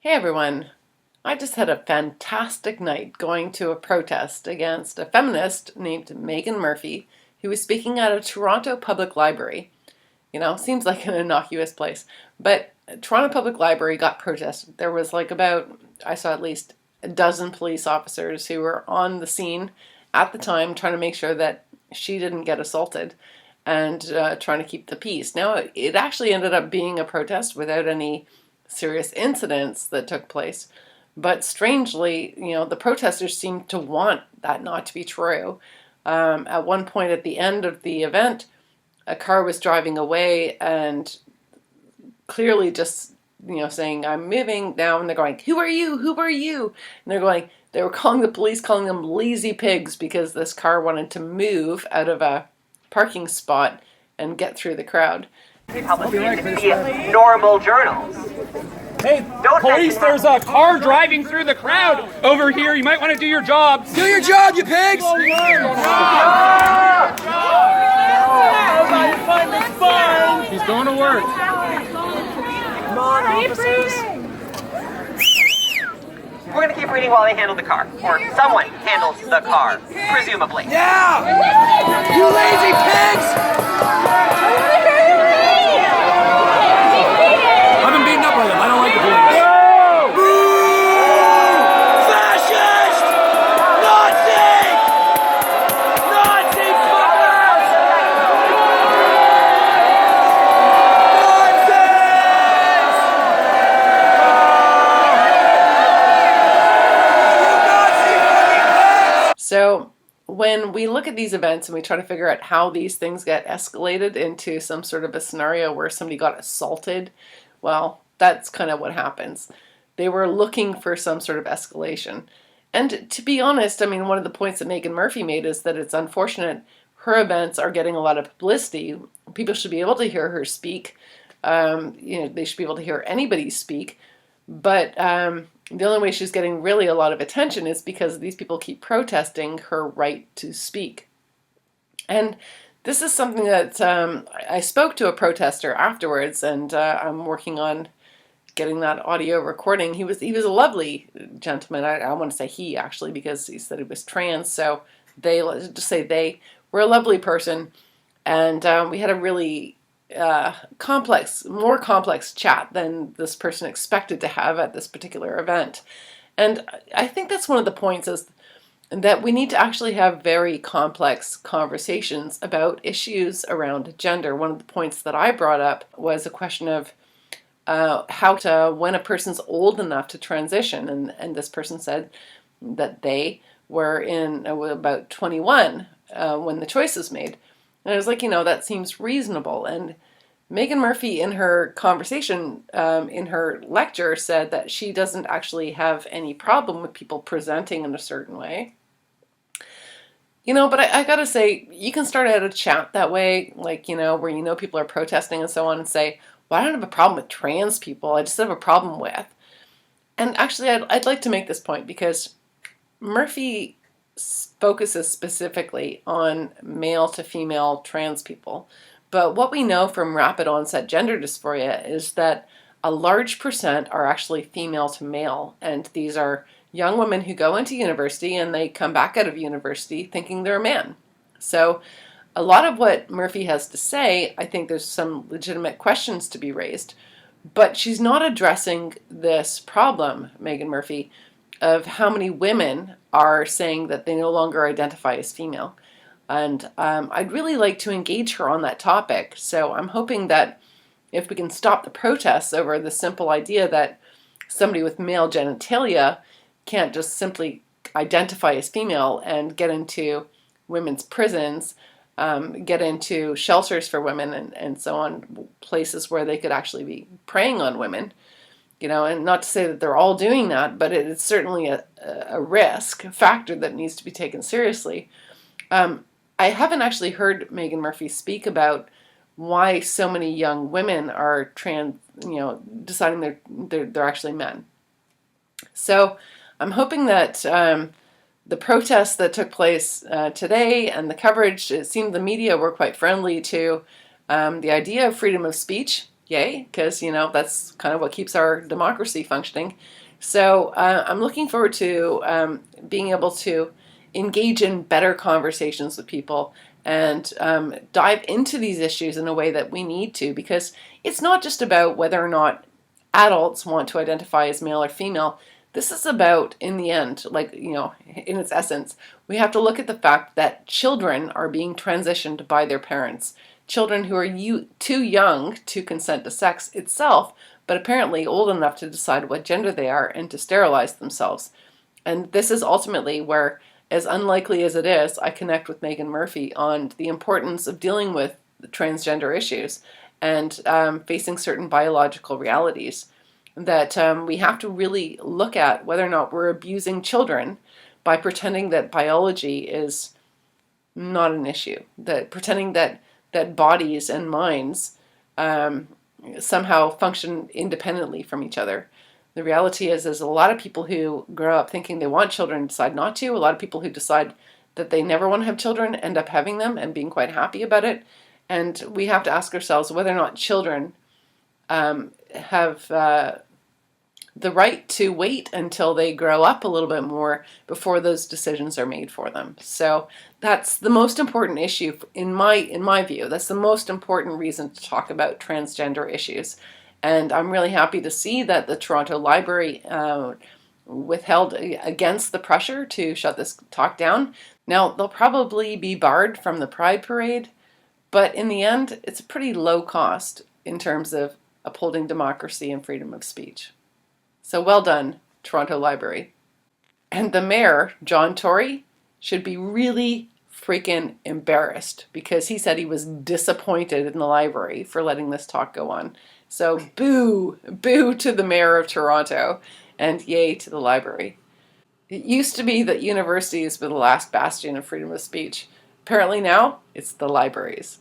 Hey everyone, I just had a fantastic night going to a protest against a feminist named Meghan Murphy who was speaking at a Toronto public library. Seems like an innocuous place, but Toronto Public Library got protested. There was I saw at least a dozen police officers who were on the scene at the time trying to make sure that she didn't get assaulted and trying to keep the peace. Now, it actually ended up being a protest without any serious incidents that took place. But strangely, the protesters seemed to want that not to be true. At one point at the end of the event, a car was driving away and clearly just, saying, "I'm moving now." And they're going, "Who are you? Who are you?" And they were calling the police, calling them lazy pigs because this car wanted to move out of a parking spot and get through the crowd. Normal journals. Hey, police, there's a car driving through the crowd over here. You might want to do your job. Do your job, you pigs! He's going to work. Come on, officers. We're going to keep reading while they handle the car. Or someone handles the car, presumably. Yeah! You lazy pigs! I've been beaten up by them. I don't like the police. Fascist! Nazi! Nazi fuckers! Nazis! So when we look at these events and we try to figure out how these things get escalated into some sort of a scenario where somebody got assaulted, well, that's kind of what happens. They were looking for some sort of escalation. And to be honest, one of the points that Meghan Murphy made is that it's unfortunate her events are getting a lot of publicity. People should be able to hear her speak. They should be able to hear anybody speak. But the only way she's getting really a lot of attention is because these people keep protesting her right to speak. And this is something that I spoke to a protester afterwards, and I'm working on getting that audio recording. He was a lovely gentleman. I want to say he, actually, because he said he was trans. So let's just say they were a lovely person, and we had a really more complex chat than this person expected to have at this particular event. And I think that's one of the points is that we need to actually have very complex conversations about issues around gender. One of the points that I brought up was a question of when a person's old enough to transition, and this person said that they were about 21 when the choice was made. And I was like, that seems reasonable. And Meghan Murphy, in her conversation, in her lecture, said that she doesn't actually have any problem with people presenting in a certain way. But I gotta say, you can start out a chat that way, where people are protesting and so on, and say, well, I don't have a problem with trans people, I just have a problem with. And actually, I'd like to make this point because Murphy focuses specifically on male to female trans people. But what we know from rapid onset gender dysphoria is that a large percent are actually female to male, and these are young women who go into university and they come back out of university thinking they're a man. So a lot of what Murphy has to say, I think there's some legitimate questions to be raised, but she's not addressing this problem, Meghan Murphy, of how many women are saying that they no longer identify as female. And I'd really like to engage her on that topic. So I'm hoping that if we can stop the protests over the simple idea that somebody with male genitalia can't just simply identify as female and get into women's prisons, get into shelters for women and so on, places where they could actually be preying on women, and not to say that they're all doing that, but it's certainly a risk, a factor that needs to be taken seriously. I haven't actually heard Meghan Murphy speak about why so many young women are deciding they're actually men. So I'm hoping that the protests that took place today and the coverage, it seemed the media were quite friendly to the idea of freedom of speech Yay, because that's kind of what keeps our democracy functioning. So I'm looking forward to being able to engage in better conversations with people and dive into these issues in a way that we need to, because it's not just about whether or not adults want to identify as male or female. This is about, in the end, in its essence, we have to look at the fact that children are being transitioned by their parents. Children who are too young to consent to sex itself, but apparently old enough to decide what gender they are and to sterilize themselves. And this is ultimately where, as unlikely as it is, I connect with Meghan Murphy on the importance of dealing with transgender issues and facing certain biological realities. That we have to really look at whether or not we're abusing children by pretending that biology is not an issue, that pretending that bodies and minds somehow function independently from each other. The reality is a lot of people who grow up thinking they want children decide not to. A lot of people who decide that they never want to have children end up having them and being quite happy about it. And we have to ask ourselves whether or not children have the right to wait until they grow up a little bit more before those decisions are made for them. So that's the most important issue in my view. That's the most important reason to talk about transgender issues. And I'm really happy to see that the Toronto Library withheld against the pressure to shut this talk down. Now, they'll probably be barred from the Pride Parade, but in the end, it's a pretty low cost in terms of upholding democracy and freedom of speech. So well done, Toronto Library. And the mayor, John Tory, should be really freaking embarrassed because he said he was disappointed in the library for letting this talk go on. So boo, boo to the mayor of Toronto, and yay to the library. It used to be that universities were the last bastion of freedom of speech. Apparently now, it's the libraries.